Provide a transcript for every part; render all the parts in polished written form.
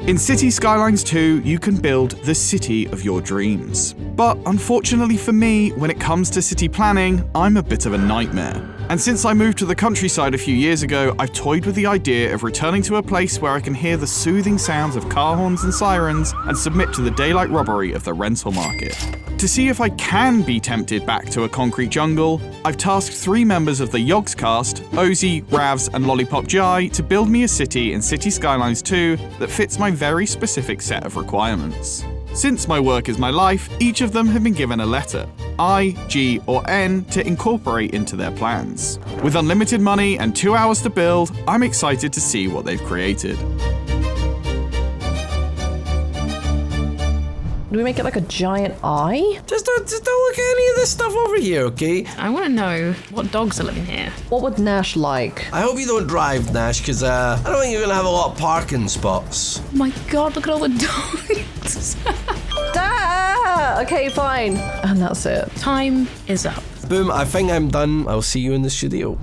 In City Skylines 2, you can build the city of your dreams. But unfortunately for me, when it comes to city planning, I'm a bit of a nightmare. And since I moved to the countryside a few years ago, I've toyed with the idea of returning to a place where I can hear the soothing sounds of car horns and sirens and submit to the daylight robbery of the rental market. To see if I can be tempted back to a concrete jungle, I've tasked 3 members of the Yogs cast, Osie, Ravs, and Lolipopgi, to build me a city in City Skylines 2 that fits my very specific set of requirements. Since my work is my life, each of them have been given a letter, I, G, or N, to incorporate into their plans. With unlimited money and 2 hours to build, I'm excited to see what they've created. Do we make it like a giant eye? Just don't look at any of this stuff over here, okay? I want to know what dogs are living here. What would Nash like? I hope you don't drive, Nash, because I don't think you're going to have a lot of parking spots. Oh my god, look at all the dogs. Okay, fine. And that's it. Time is up. Boom, I think I'm done. I'll see you in the studio.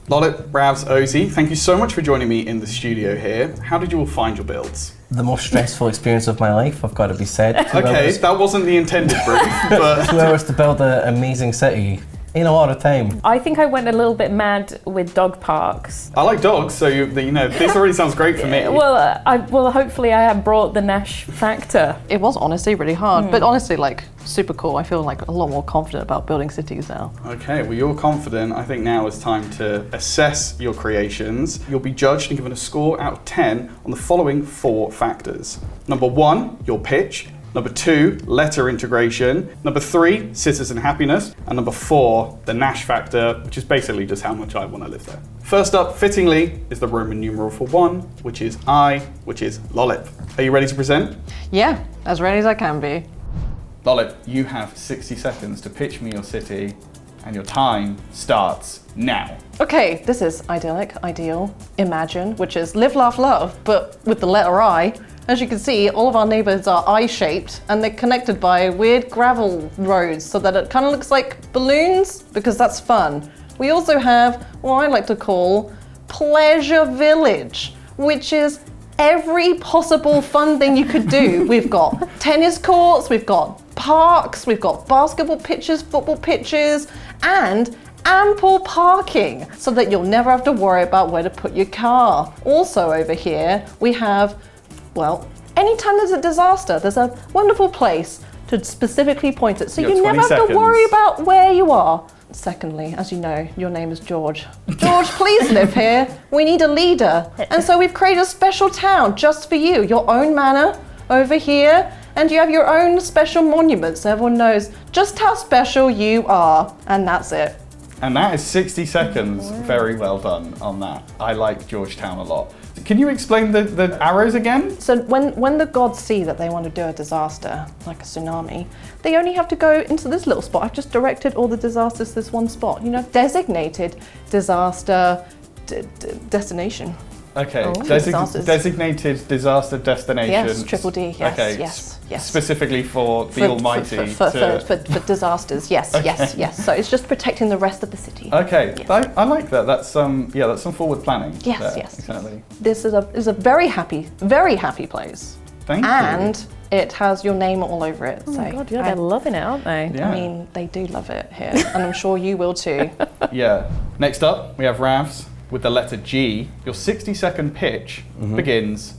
Lolip, Ravs, Osie, thank you so much for joining me in the studio here. How did you all find your builds? The most stressful experience of my life, I've got to be said. Okay, that wasn't the intended brief, but... 2 hours to build an amazing city. Ain't a lot of time. I think I went a little bit mad with dog parks. I like dogs, so you know this already sounds great for me. Well, hopefully I have brought the Nash factor. It was honestly really hard, but honestly, like, super cool. I feel like a lot more confident about building cities now. Okay, well, you're confident. I think now is time to assess your creations. You'll be judged and given a score out of 10 on the following 4 factors. Number 1, your pitch. Number 2, letter integration. Number 3, citizen happiness. And number 4, the Nash factor, which is basically just how much I want to live there. First up, fittingly, is the Roman numeral for 1, which is I, which is Lolip. Are you ready to present? Yeah, as ready as I can be. Lolip, you have 60 seconds to pitch me your city, and your time starts now. Okay, this is idyllic, ideal, imagine, which is live, laugh, love, but with the letter I. As you can see, all of our neighborhoods are eye-shaped and they're connected by weird gravel roads so that it kind of looks like balloons, because that's fun. We also have what I like to call Pleasure Village, which is every possible fun thing you could do. We've got tennis courts, we've got parks, we've got basketball pitches, football pitches, and ample parking so that you'll never have to worry about where to put your car. Also over here, we have, well, anytime there's a disaster, there's a wonderful place to specifically point it, so you never have to worry about where you are. Secondly, as you know, your name is George. George, please live here. We need a leader. And so we've created a special town just for you, your own manor over here, and you have your own special monument so everyone knows just how special you are. And that's it. And that is 60 seconds. Very well done on that. I like Georgetown a lot. Can you explain the arrows again? So when the gods see that they want to do a disaster, like a tsunami, they only have to go into this little spot. I've just directed all the disasters to this one spot. You know, designated disaster destination. Okay, disasters. Designated disaster destination. Yes, triple D, yes, okay. yes. Specifically for the Almighty. For disasters, yes, okay. yes. So it's just protecting the rest of the city. Okay, yes. I like that. That's some forward planning. Yes, there. yes. Exactly. This is a very happy place. Thank you. And it has your name all over it. Oh so my god, yeah, they're loving it, aren't they? Yeah. I mean, they do love it here, and I'm sure you will too. Yeah. Next up, we have Ravs with the letter G. Your 60-second pitch begins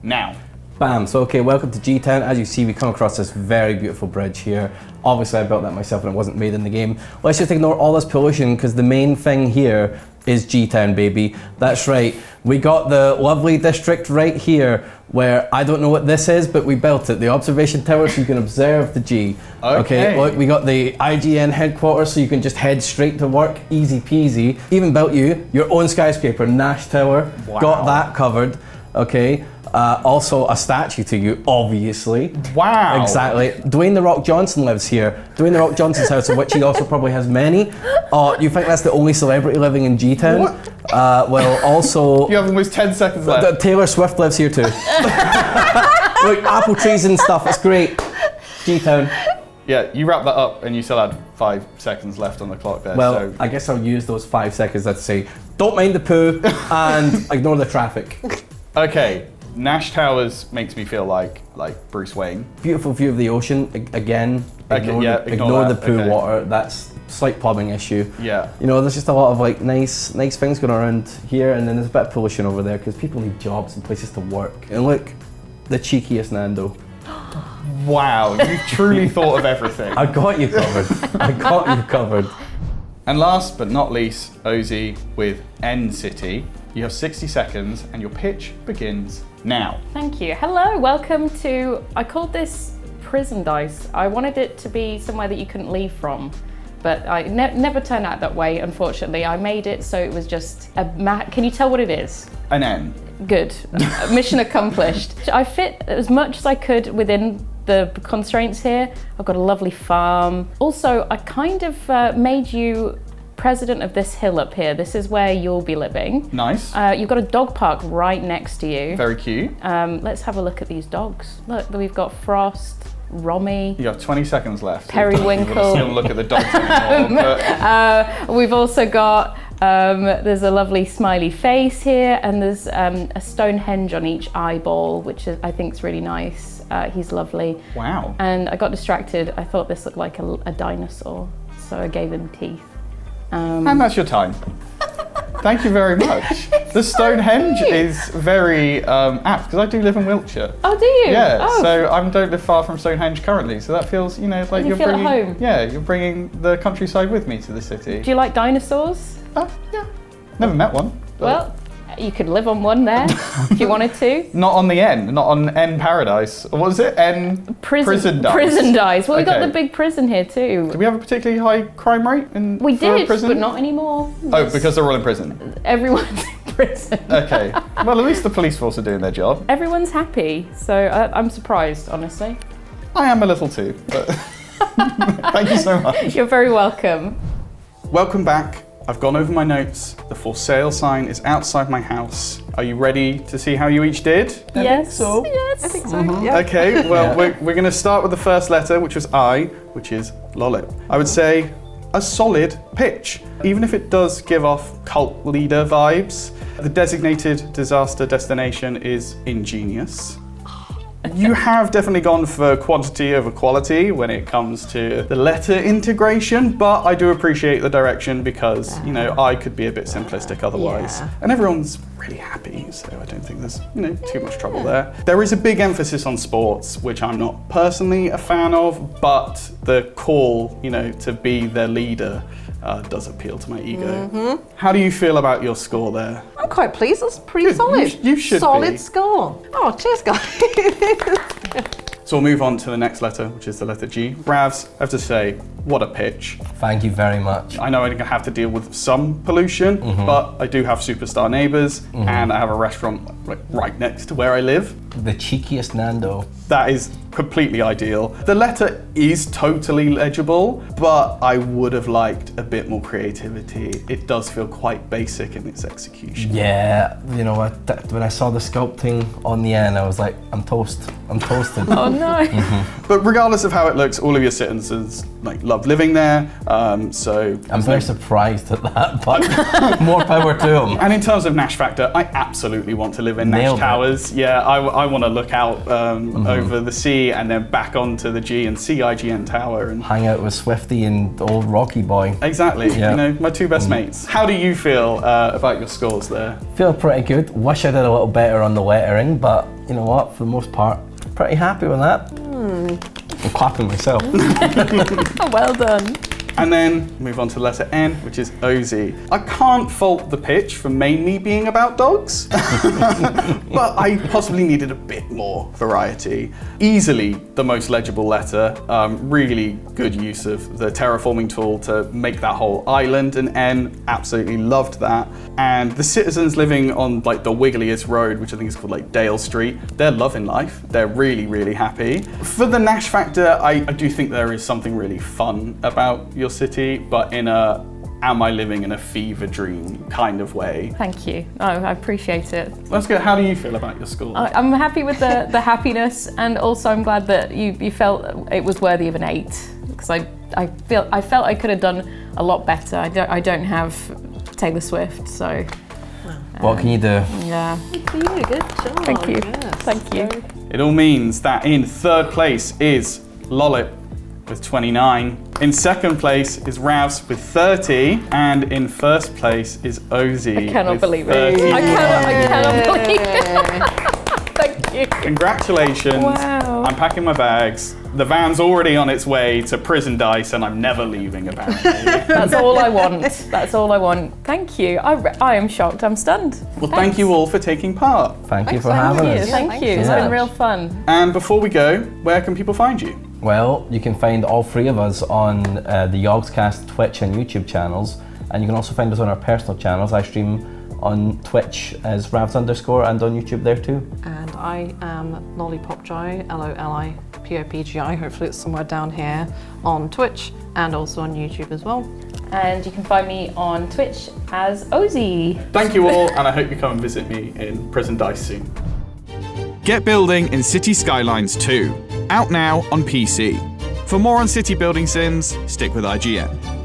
now. Bam, so okay, welcome to G-Town. As you see, we come across this very beautiful bridge here. Obviously I built that myself and it wasn't made in the game. Let's just ignore all this pollution because the main thing here is G-Town, baby. That's right, we got the lovely district right here where I don't know what this is, but we built it. The observation tower so you can observe the G. Okay, look, we got the IGN headquarters so you can just head straight to work, easy peasy. Even built you your own skyscraper, Nash Tower. Wow. Got that covered, okay. Also a statue to you, obviously. Wow. Exactly. Dwayne The Rock Johnson lives here. Dwayne The Rock Johnson's house, of which he also probably has many. You think that's the only celebrity living in G-Town? What? Well, also... You have almost 10 seconds left. Taylor Swift lives here too. Look, apple trees and stuff, it's great. G-Town. Yeah, you wrap that up and you still had 5 seconds left on the clock there. Well, so. I guess I'll use those 5 seconds to say, don't mind the poo and ignore the traffic. Okay. Nash Towers makes me feel like Bruce Wayne. Beautiful view of the ocean. Again, ignore the pool okay. water. That's slight plumbing issue. Yeah. You know, there's just a lot of like nice things going around here, and then there's a bit of pollution over there because people need jobs and places to work. And look, the cheekiest Nando. Wow, you've truly thought of everything. I got you covered. I got you covered. And last but not least, Osie with N City. You have 60 seconds and your pitch begins now. Thank you. Hello, welcome to, I called this prison dice. I wanted it to be somewhere that you couldn't leave from, but I never turned out that way, unfortunately. I made it so it was just can you tell what it is? An N. Good. Mission accomplished. I fit as much as I could within the constraints here. I've got a lovely farm. Also, I kind of made you president of this hill up here. This is where you'll be living. Nice. You've got a dog park right next to you. Very cute. Let's have a look at these dogs. Look, we've got Frost, Romy. You have 20 seconds left. Periwinkle. Still look at the dogs anymore. But... We've also got, there's a lovely smiley face here, and there's a Stonehenge on each eyeball, which I think is really nice. He's lovely. Wow. And I got distracted. I thought this looked like a dinosaur, so I gave him teeth. And that's your time. Thank you very much. The Stonehenge is very apt because I do live in Wiltshire. Oh, do you? Yeah, Oh. so I don't live far from Stonehenge currently, so that feels, like You you're feel at bringing, home. Yeah, you're bringing the countryside with me to the city. Do you like dinosaurs? Yeah, never met one. But Well, you could live on one there if you wanted to. not on the N, not on N Paradise. Or what was it? N Prison Dice. Prison dice. Well, we got Okay. the big prison here too. Do we have a particularly high crime rate We for a did, prison? but not anymore. Oh, because they're all in prison. Everyone's in prison. Okay. Well, at least the police force are doing their job. Everyone's happy, so I'm surprised, honestly. I am a little too, but thank you so much. You're very welcome. Welcome back. I've gone over my notes. The for sale sign is outside my house. Are you ready to see how you each did? Yes. I think so. Yeah. Okay, well, we're going to start with the first letter, which was I, which is Lolip. I would say a solid pitch, even if it does give off cult leader vibes. The designated disaster destination is ingenious. You have definitely gone for quantity over quality when it comes to the letter integration, but I do appreciate the direction because, I could be a bit simplistic otherwise. Yeah. And everyone's really happy, so I don't think there's, too much trouble there. There is a big emphasis on sports, which I'm not personally a fan of, but the call, to be their leader does appeal to my ego. Mm-hmm. How do you feel about your score there? I'm quite pleased. That's pretty Good. solid. You should solid be. score. Oh, cheers, guys. So we'll move on to the next letter, which is the letter G. Ravs, I have to say, what a pitch. Thank you very much. I know I'm going to have to deal with some pollution, but I do have superstar neighbours, and I have a restaurant right next to where I live. The cheekiest Nando. That is completely ideal. The letter is totally legible, but I would have liked a bit more creativity. It does feel quite basic in its execution. Yeah, when I saw the sculpting on the end, I was like, I'm toast. I'm toasted. Oh no. But regardless of how it looks, all of your citizens love living there. So I'm very surprised at that, but more power to them. And in terms of Nash factor, I absolutely want to live in Nash Nailed it. Towers. Yeah, I want to look out over the sea and then back onto the G and see IGN Tower and Hang out with Swifty and old Rocky Boy. exactly. Yeah. My two best mates. How do you feel about your scores there? Feel pretty good. Wish I did a little better on the lettering, but you know what? For the most part, pretty happy with that. I'm clapping myself. Oh, well done. And then move on to the letter N, which is Osie. I can't fault the pitch for mainly being about dogs, but I possibly needed a bit more variety. Easily the most legible letter, really good use of the terraforming tool to make that whole island an N, absolutely loved that. And the citizens living on the wiggliest road, which I think is called Dale Street, they're loving life. They're really, really happy. For the Nash factor, I do think there is something really fun about your city, but in a am I living in a fever dream kind of way. Thank you. Oh, I appreciate it. That's good. How do you feel about your score? I'm happy with the happiness, and also I'm glad that you felt it was worthy of an 8, because I felt I could have done a lot better. I don't have Taylor Swift, so What can you do? Yeah. Good for you, good job. Thank you. Yes. Thank you. It all means that in third place is Lolip with 29. In second place is Ravs with 30. And in first place is Osie. I cannot with believe 30. it. I cannot believe it. Thank you. Congratulations. Wow. I'm packing my bags. The van's already on its way to Prison Dice and I'm never leaving, apparently. That's all I want. That's all I want. Thank you. I am shocked. I'm stunned. Well, thank you all for taking part. Thank you for Thank having you. us. Thank you. It's Yeah. been real fun. And before we go, where can people find you? Well, you can find all three of us on the Yogscast Twitch and YouTube channels, and you can also find us on our personal channels. I stream on Twitch as Ravs_ and on YouTube there too. And I am Lolipopgi, Lolipopgi. Hopefully it's somewhere down here on Twitch and also on YouTube as well. And you can find me on Twitch as Osie. Thank you all, and I hope you come and visit me in Prison Dice soon. Get building in City Skylines 2, out now on PC. For more on city building sims, stick with IGN.